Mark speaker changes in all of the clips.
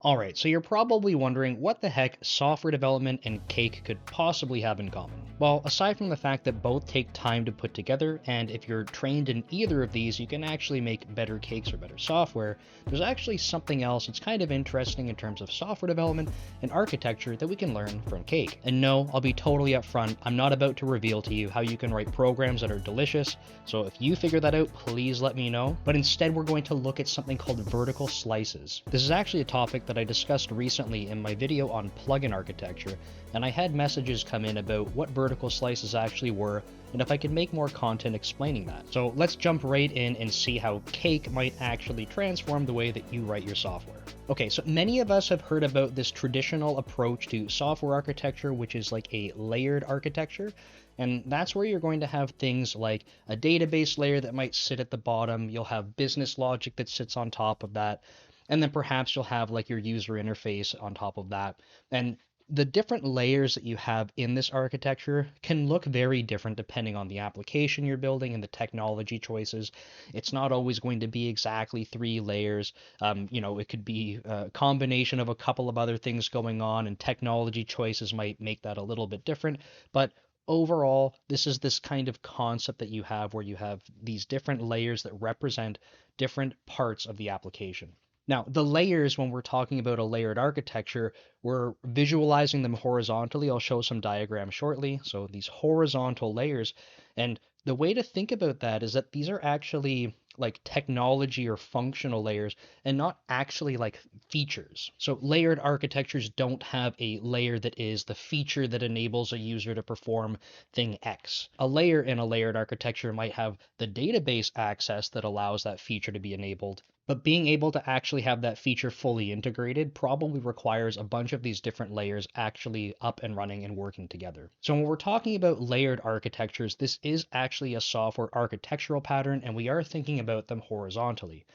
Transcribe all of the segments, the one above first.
Speaker 1: Alright, so you're probably wondering what the heck software development and cake could possibly have in common. Well, aside from the fact that both take time to put together, and if you're trained in either of these, you can actually make better cakes or better software, there's actually something else that's kind of interesting in terms of software development and architecture that we can learn from cake. And no, I'll be totally upfront, I'm not about to reveal to you how you can write programs that are delicious, so if you figure that out, please let me know. But instead, we're going to look at something called vertical slices. This is actually a topic that I discussed recently in my video on plugin architecture, and I had messages come in about what vertical slices actually were and if I could make more content explaining that. So let's jump right in and see how cake might actually transform the way that you write your software. Okay, so many of us have heard about this traditional approach to software architecture, which is like a layered architecture. And that's where you're going to have things like a database layer that might sit at the bottom. You'll have business logic that sits on top of that. And then perhaps you'll have like your user interface on top of that. And the different layers that you have in this architecture can look very different depending on the application you're building and the technology choices. It's not always going to be exactly three layers. It could be a combination of a couple of other things going on, and technology choices might make that a little bit different. But overall, this is this kind of concept that you have where you have these different layers that represent different parts of the application. Now, the layers, when we're talking about a layered architecture, we're visualizing them horizontally. I'll show some diagrams shortly. So these horizontal layers, and the way to think about that is that these are actually like technology or functional layers and not actually like features. So layered architectures don't have a layer that is the feature that enables a user to perform thing X. A layer in a layered architecture might have the database access that allows that feature to be enabled, but being able to actually have that feature fully integrated probably requires a bunch of these different layers actually up and running and working together. So when we're talking about layered architectures, this is actually a software architectural pattern, and we are thinking about them horizontally.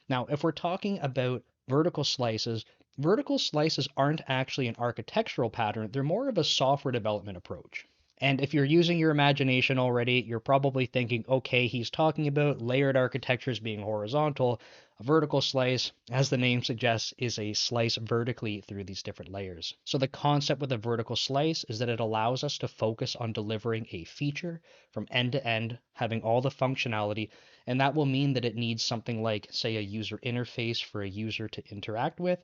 Speaker 1: Now, if we're talking about vertical slices aren't actually an architectural pattern, they're more of a software development approach. And if you're using your imagination already, you're probably thinking, okay, he's talking about layered architectures being horizontal. A vertical slice, as the name suggests, is a slice vertically through these different layers. So the concept with a vertical slice is that it allows us to focus on delivering a feature from end to end, having all the functionality, and that will mean that it needs something like, say, a user interface for a user to interact with,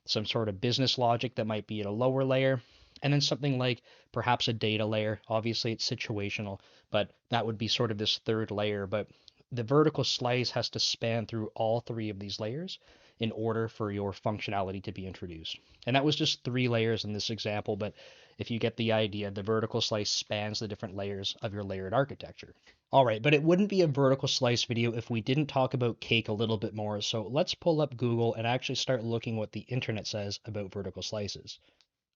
Speaker 1: some sort of business logic that might be at a lower layer, and then something like perhaps a data layer. Obviously, it's situational, but that would be sort of this third layer. But the vertical slice has to span through all three of these layers in order for your functionality to be introduced. And that was just three layers in this example, but if you get the idea, the vertical slice spans the different layers of your layered architecture. All right, but it wouldn't be a vertical slice video if we didn't talk about cake a little bit more. So let's pull up Google and actually start looking what the internet says about vertical slices.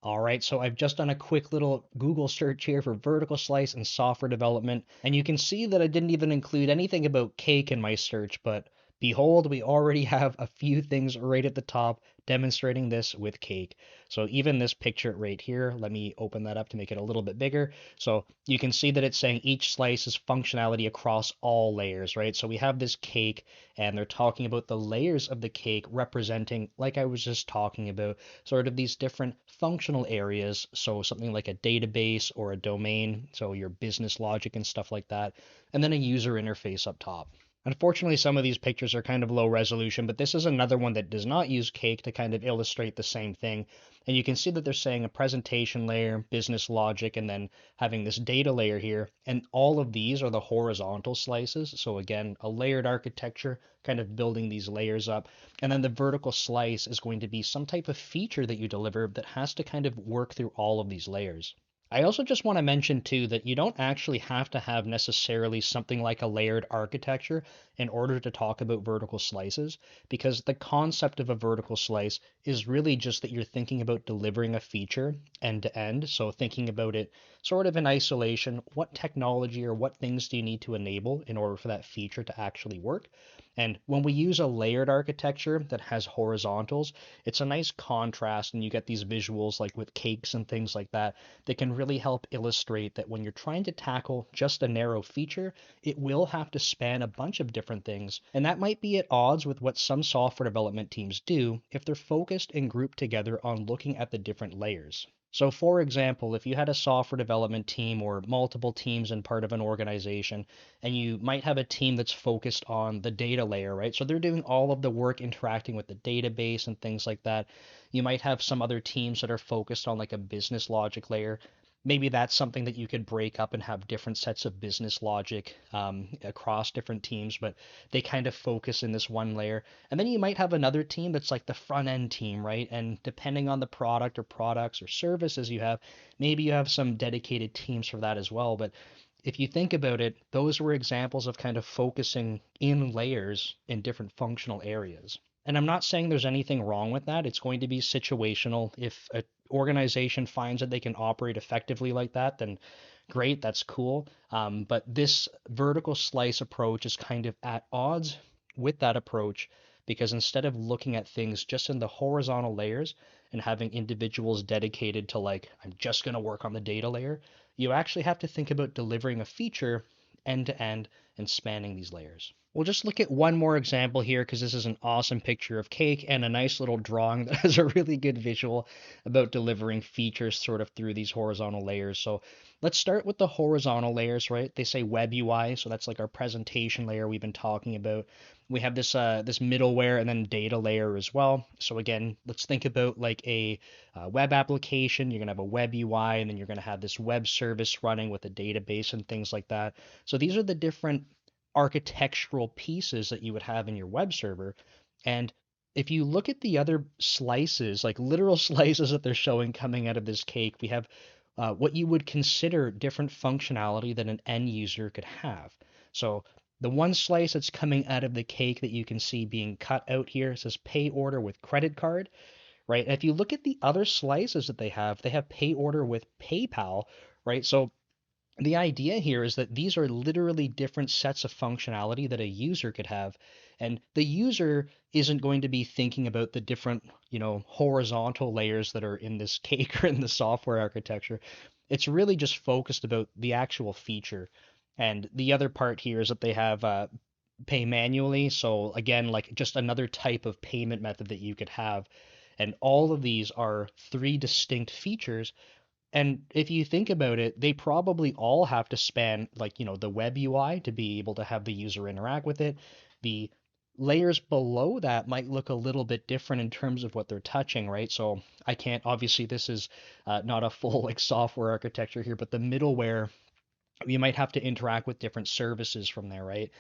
Speaker 1: All right, so I've just done a quick little Google search here for vertical slice and software development, and you can see that I didn't even include anything about cake in my search, but behold, we already have a few things right at the top demonstrating this with cake. So even this picture right here, let me open that up to make it a little bit bigger. So you can see that it's saying each slice is functionality across all layers, right? So we have this cake, and they're talking about the layers of the cake representing, like I was just talking about, sort of these different functional areas. So something like a database or a domain, so your business logic and stuff like that, and then a user interface up top. Unfortunately, some of these pictures are kind of low resolution, but this is another one that does not use cake to kind of illustrate the same thing. And you can see that they're saying a presentation layer, business logic, and then having this data layer here. And all of these are the horizontal slices. So again, a layered architecture, kind of building these layers up. And then the vertical slice is going to be some type of feature that you deliver that has to kind of work through all of these layers. I also just want to mention too that you don't actually have to have necessarily something like a layered architecture in order to talk about vertical slices, because the concept of a vertical slice is really just that you're thinking about delivering a feature end to end. So thinking about it sort of in isolation, what technology or what things do you need to enable in order for that feature to actually work? And when we use a layered architecture that has horizontals, it's a nice contrast, and you get these visuals like with cakes and things like that that can really help illustrate that when you're trying to tackle just a narrow feature, it will have to span a bunch of different things. And that might be at odds with what some software development teams do if they're focused and grouped together on looking at the different layers. So, for example, if you had a software development team or multiple teams in part of an organization, and you might have a team that's focused on the data layer, right? So they're doing all of the work interacting with the database and things like that. You might have some other teams that are focused on like a business logic layer. Maybe that's something that you could break up and have different sets of business logic across different teams, but they kind of focus in this one layer. And then you might have another team that's like the front end team, right? And depending on the product or products or services you have, maybe you have some dedicated teams for that as well. But if you think about it, those were examples of kind of focusing in layers in different functional areas. And I'm not saying there's anything wrong with that. It's going to be situational. If an organization finds that they can operate effectively like that, then great, that's cool. But this vertical slice approach is kind of at odds with that approach because instead of looking at things just in the horizontal layers and having individuals dedicated to, like, I'm just going to work on the data layer, you actually have to think about delivering a feature end to end and spanning these layers. We'll just look at one more example here because this is an awesome picture of cake and a nice little drawing that has a really good visual about delivering features sort of through these horizontal layers. So let's start with the horizontal layers, right? They say web UI, so that's like our presentation layer we've been talking about. We have this middleware and then data layer as well. So again, let's think about like a web application. You're gonna have a web UI, and then you're gonna have this web service running with a database and things like that. So these are the different architectural pieces that you would have in your web server. And if you look at the other slices, like literal slices that they're showing coming out of this cake, we have what you would consider different functionality that an end user could have. So the one slice that's coming out of the cake that you can see being cut out here says pay order with credit card, right? And if you look at the other slices that they have pay order with PayPal, right? So the idea here is that these are literally different sets of functionality that a user could have, and the user isn't going to be thinking about the different, horizontal layers that are in this cake or in the software architecture. It's really just focused about the actual feature. And the other part here is that they have pay manually. So again, like just another type of payment method that you could have. And all of these are three distinct features, and if you think about it, they probably all have to span, like, the web UI to be able to have the user interact with it. The layers below that might look a little bit different in terms of what they're touching, right? So I can't, obviously, this is not a full like software architecture here, but the middleware, you might have to interact with different services from there, right?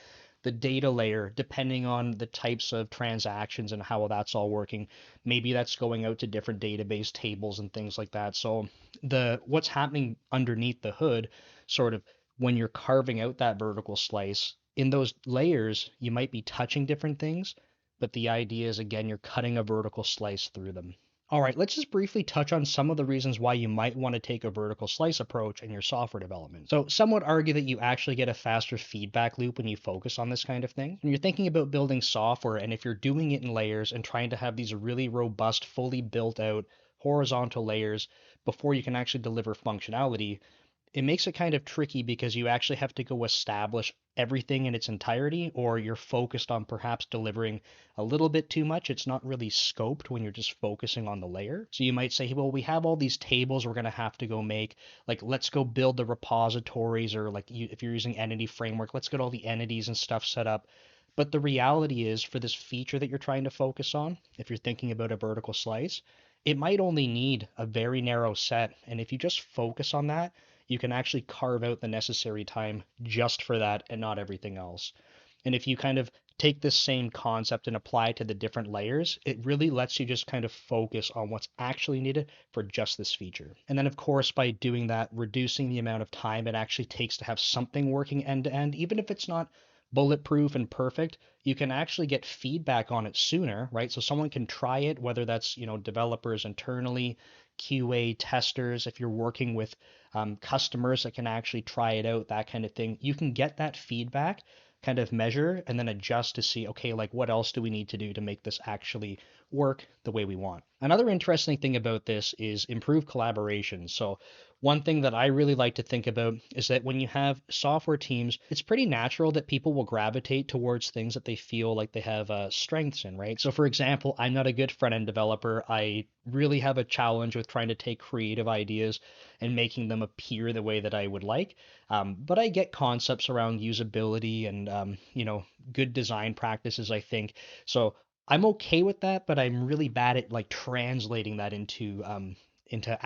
Speaker 1: The data layer, depending on the types of transactions and how that's all working, maybe that's going out to different database tables and things like that. So the what's happening underneath the hood, sort of when you're carving out that vertical slice, in those layers, you might be touching different things, but the idea is again, you're cutting a vertical slice through them. All right, let's just briefly touch on some of the reasons why you might want to take a vertical slice approach in your software development. So, some would argue that you actually get a faster feedback loop when you focus on this kind of thing. When you're thinking about building software, and if you're doing it in layers and trying to have these really robust, fully built out horizontal layers before you can actually deliver functionality, it makes it kind of tricky because you actually have to go establish everything in its entirety, or you're focused on perhaps delivering a little bit too much. It's not really scoped when you're just focusing on the layer. So you might say, well, we have all these tables we're going to have to go make. Like, let's go build the repositories, or like if you're using Entity Framework, let's get all the entities and stuff set up. But the reality is, for this feature that you're trying to focus on, if you're thinking about a vertical slice, it might only need a very narrow set. And if you just focus on that, you can actually carve out the necessary time just for that and not everything else. And if you kind of take this same concept and apply it to the different layers, it really lets you just kind of focus on what's actually needed for just this feature. And then, of course, by doing that, reducing the amount of time it actually takes to have something working end to end, even if it's not bulletproof and perfect, you can actually get feedback on it sooner, right? So someone can try it, whether that's, developers internally, QA testers, if you're working with customers that can actually try it out, that kind of thing. You can get that feedback kind of measure and then adjust to see, okay, like what else do we need to do to make this actually work the way we want. Another interesting thing about this is improved collaboration. So one thing that I really like to think about is that when you have software teams, it's pretty natural that people will gravitate towards things that they feel like they have strengths in, right? So, for example, I'm not a good front end developer. I really have a challenge with trying to take creative ideas and making them appear the way that I would like. But I get concepts around usability and, good design practices, I think. So, I'm okay with that, but I'm really bad at like translating that into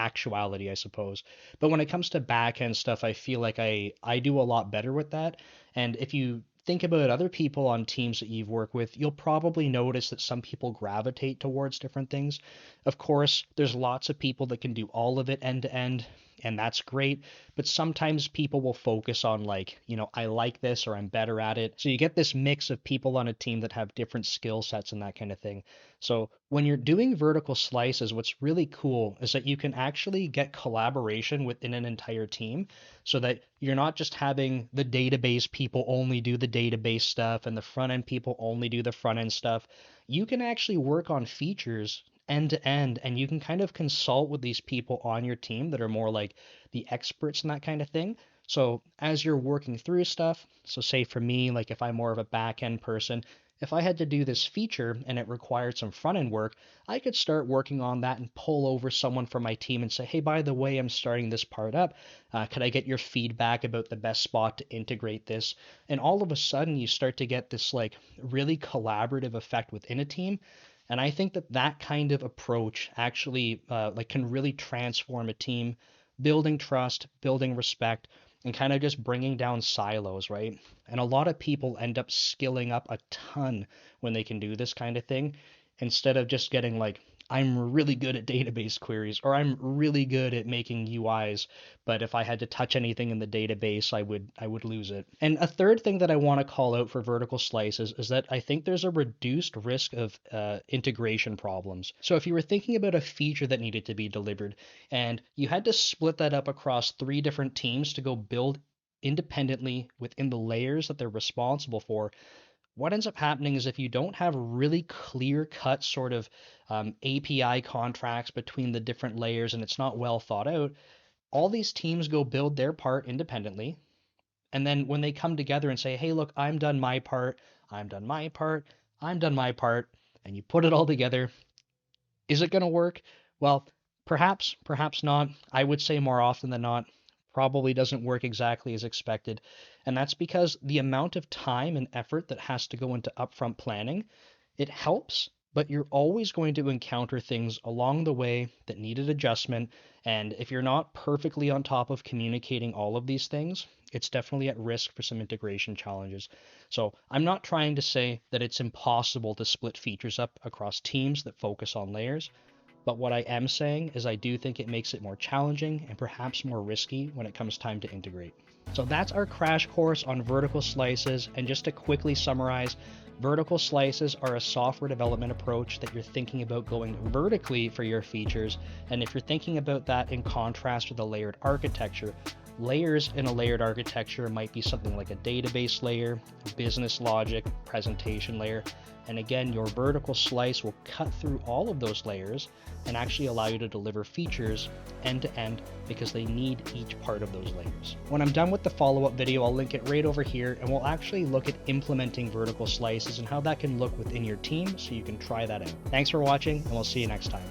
Speaker 1: actuality, I suppose. But when it comes to back end stuff, I feel like I do a lot better with that. And if you think about other people on teams that you've worked with, you'll probably notice that some people gravitate towards different things. Of course, there's lots of people that can do all of it end to end, and that's great. But sometimes people will focus on like, I like this or I'm better at it. So you get this mix of people on a team that have different skill sets and that kind of thing. So when you're doing vertical slices, what's really cool is that you can actually get collaboration within an entire team so that you're not just having the database people only do the database stuff and the front end people only do the front end stuff. You can actually work on features end to end, and you can kind of consult with these people on your team that are more like the experts in that kind of thing. So as you're working through stuff, so say for me, like if I'm more of a back end person, if I had to do this feature and it required some front end work, I could start working on that and pull over someone from my team and say, hey, by the way, I'm starting this part up. Could I get your feedback about the best spot to integrate this? And all of a sudden, you start to get this like really collaborative effect within a team. And I think that that kind of approach actually like can really transform a team, building trust, building respect, and kind of just bringing down silos, right? And a lot of people end up skilling up a ton when they can do this kind of thing instead of just getting like, I'm really good at database queries or I'm really good at making UIs, but if I had to touch anything in the database, I would lose it. And a third thing that I want to call out for vertical slices is that I think there's a reduced risk of integration problems. So if you were thinking about a feature that needed to be delivered and you had to split that up across 3 different teams to go build independently within the layers that they're responsible for, what ends up happening is if you don't have really clear cut sort of API contracts between the different layers and it's not well thought out, all these teams go build their part independently. And then when they come together and say, hey, look, I'm done my part, I'm done my part, I'm done my part, and you put it all together, is it going to work? Well, perhaps, perhaps not. I would say more often than not, probably doesn't work exactly as expected. And that's because the amount of time and effort that has to go into upfront planning, it helps, but you're always going to encounter things along the way that needed adjustment. And if you're not perfectly on top of communicating all of these things, it's definitely at risk for some integration challenges. So I'm not trying to say that it's impossible to split features up across teams that focus on layers. But what I am saying is I do think it makes it more challenging and perhaps more risky when it comes time to integrate. So that's our crash course on vertical slices. And just to quickly summarize, vertical slices are a software development approach that you're thinking about going vertically for your features. And if you're thinking about that in contrast with a layered architecture, layers in a layered architecture might be something like a database layer, business logic, presentation layer. And again, your vertical slice will cut through all of those layers and actually allow you to deliver features end to end because they need each part of those layers. When I'm done with the follow-up video, I'll link it right over here and we'll actually look at implementing vertical slices and how that can look within your team so you can try that out. Thanks for watching and we'll see you next time.